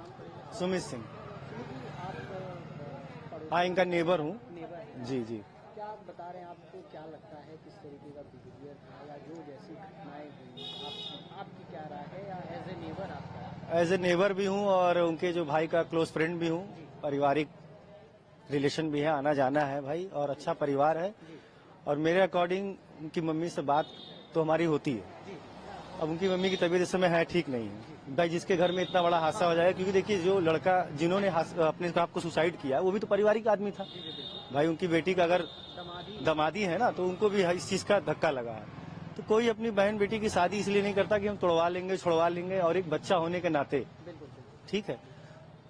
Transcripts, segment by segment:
नाम पड़ेगा? सुमित सिंह। सुमित जी, आप हाँ, इनका नेबर हूँ। नेबर हैं। जी जी। क्या आप बता रहे हैं, आपको क्या लगता है किस तरीके का बिहेवियर था या जो जैसी घटनाएं हुई, आपकी क्या राय है या एज ए नेबर आपका? एज ए नेबर भी हूँ और उनके जो भाई का क्लोज फ्रेंड भी हूँ। पारिवारिक रिलेशन भी है, आना जाना है भाई, और अच्छा परिवार है। और मेरे अकॉर्डिंग उनकी मम्मी से बात तो हमारी होती है। अब उनकी मम्मी की तबीयत इस समय है ठीक नहीं है भाई, जिसके घर में इतना बड़ा हादसा हो जाएगा। क्योंकि देखिए, जो लड़का जिन्होंने अपने आप को सुसाइड किया वो भी तो पारिवारिक आदमी था भाई। उनकी बेटी का अगर दमादी है ना, तो उनको भी इस चीज का धक्का लगा है। तो कोई अपनी बहन बेटी की शादी इसलिए नहीं करता कि हम तोड़वा लेंगे छुड़वा लेंगे, और एक बच्चा होने के नाते, ठीक है।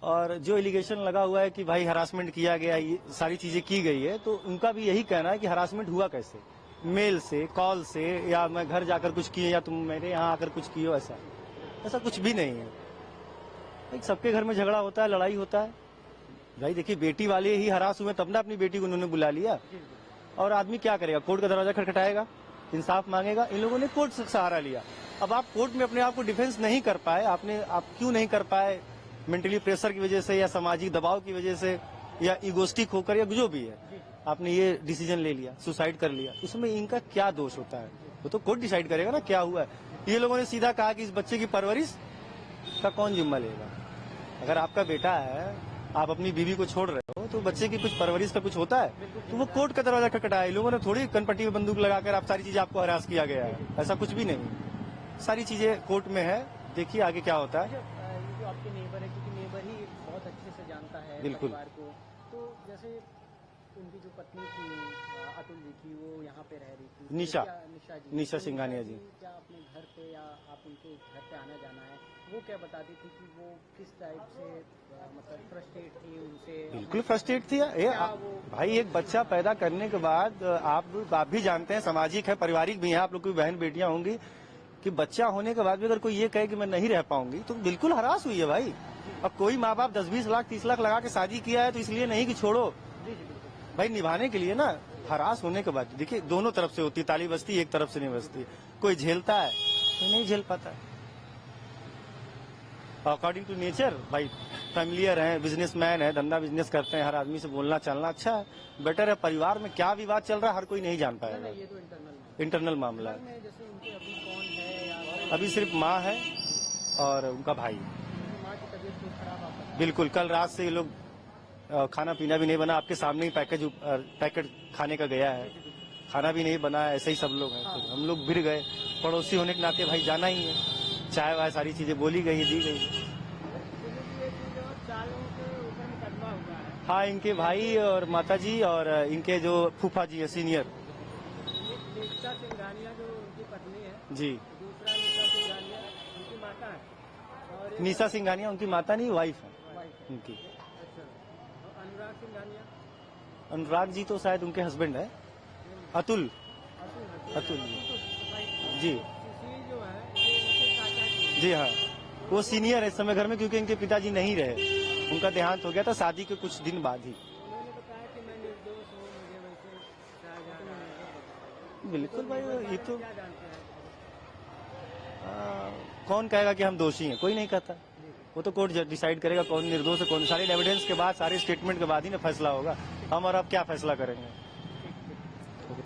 और जो एलिगेशन लगा हुआ है कि भाई हरासमेंट किया गया, ये सारी चीजें की गई है, तो उनका भी यही कहना है कि हरासमेंट हुआ कैसे, मेल से, कॉल से, या मैं घर जाकर कुछ किए, या तुम मेरे यहाँ आकर कुछ किए। ऐसा कुछ भी नहीं है। सबके घर में झगड़ा होता है, लड़ाई होता है भाई। देखिए, बेटी वाले ही हरास हुए तब ना अपनी बेटी को उन्होंने बुला लिया। और आदमी क्या करेगा, कोर्ट का दरवाजा खटखटाएगा, इंसाफ मांगेगा। इन लोगों ने कोर्ट से सहारा लिया। अब आप कोर्ट में अपने आप को डिफेंस नहीं कर पाए, आप क्यों नहीं कर पाए? मेंटली प्रेशर की वजह से, या सामाजिक दबाव की वजह से, या इगोस्टिक होकर, या जो भी है, आपने ये डिसीजन ले लिया, सुसाइड कर लिया। उसमें इनका क्या दोष होता है? वो तो कोर्ट डिसाइड करेगा ना क्या हुआ है। ये लोगों ने सीधा कहा कि इस बच्चे की परवरिश का कौन जिम्मा लेगा? अगर आपका बेटा है, आप अपनी बीवी को छोड़ रहे हो, तो बच्चे की कुछ परवरिश का कुछ होता है, तो वो कोर्ट का दरवाजा खटखटाया। लोगों ने थोड़ी कनपट्टी में बंदूक लगाकर आप सारी चीजें आपको हरास किया गया है, ऐसा कुछ भी नहीं। सारी चीजें कोर्ट में है, देखिए आगे क्या होता है। ये जो आपके नेबर है, क्योंकि नेबर ही बहुत अच्छे से जानता है परिवार को, तो जैसे उनकी जो पत्नी थी अतुल जी की, वो यहाँ पे रह रही थी, निशा सिंघानिया जी। क्या अपने घर पे या आप उनके घर पे आना जाना है, वो क्या बताती थी कि वो किस टाइप से मतलब फ्रस्ट्रेट थी उनसे? बिल्कुल फ्रस्ट्रेट थी भाई। एक बच्चा पैदा करने के बाद आप भी जानते हैं, सामाजिक है, पारिवारिक भी है, आप लोग की बहन बेटियां होंगी, कि बच्चा होने के बाद भी अगर कोई ये कहे कि मैं नहीं रह पाऊंगी, तो बिल्कुल हरास हुई है भाई। अब कोई माँ बाप 10-20 लाख 30 लाख लगा के शादी किया है, तो इसलिए नहीं कि छोड़ो भाई, निभाने के लिए ना। हरास होने के बाद देखिए, दोनों तरफ से होती है ताली बजती, एक तरफ से नहीं बजती। कोई झेलता है, कोई नहीं झेल पाता है। अकॉर्डिंग टू नेचर भाई, फैमिलियर है, बिजनेसमैन है, धंधा बिजनेस करते हैं, हर आदमी से बोलना चलना अच्छा है, बेटर है। परिवार में क्या विवाद चल रहा है, हर कोई नहीं जान पाएगा। ये तो इंटरनल मामला है। जैसे उनके अभी कौन है? अभी सिर्फ माँ है और उनका भाई। माँ की तबीयत तो खराब? बिल्कुल, कल रात से ये लोग खाना पीना भी नहीं बना, आपके सामने ही पैकेट खाने का गया है, खाना भी नहीं बना, ऐसे ही सब लोग हैं। तो हम लोग भिड़ गए, पड़ोसी होने के नाते भाई जाना ही है। चाय वाय सारी चीजें बोली गई, दी गई। हाँ, इनके भाई और माता जी और इनके जो फूफा जी है सीनियर। निशा सिंघानिया जो उनकी पत्नी है जी, दूसरा निशा सिंघानिया उनकी माता है, और निशा सिंघानिया उनकी माता नहीं, वाइफ है उनकी। अच्छा, और अनुराग सिंघानिया? अनुराग जी तो शायद उनके हस्बैंड है, अतुल जी। जी जो है ये उनके चाचा जी। जी हाँ, वो सीनियर है इस समय घर में, क्योंकि इनके पिताजी नहीं रहे, उनका देहांत हो गया था शादी के कुछ दिन बाद ही। उन्होंने बताया कि मैं निर्दोष हूँ, मुझे वैसे सजा जाना है। बिल्कुल भाई, ये तो क्या जानते हैं? कौन कहेगा कि हम दोषी हैं? कोई नहीं कहता। वो तो कोर्ट डिसाइड करेगा कौन निर्दोष है, कौन। सारे एविडेंस के बाद, सारे स्टेटमेंट के बाद ही ना फैसला होगा। हम और अब क्या फैसला करेंगे?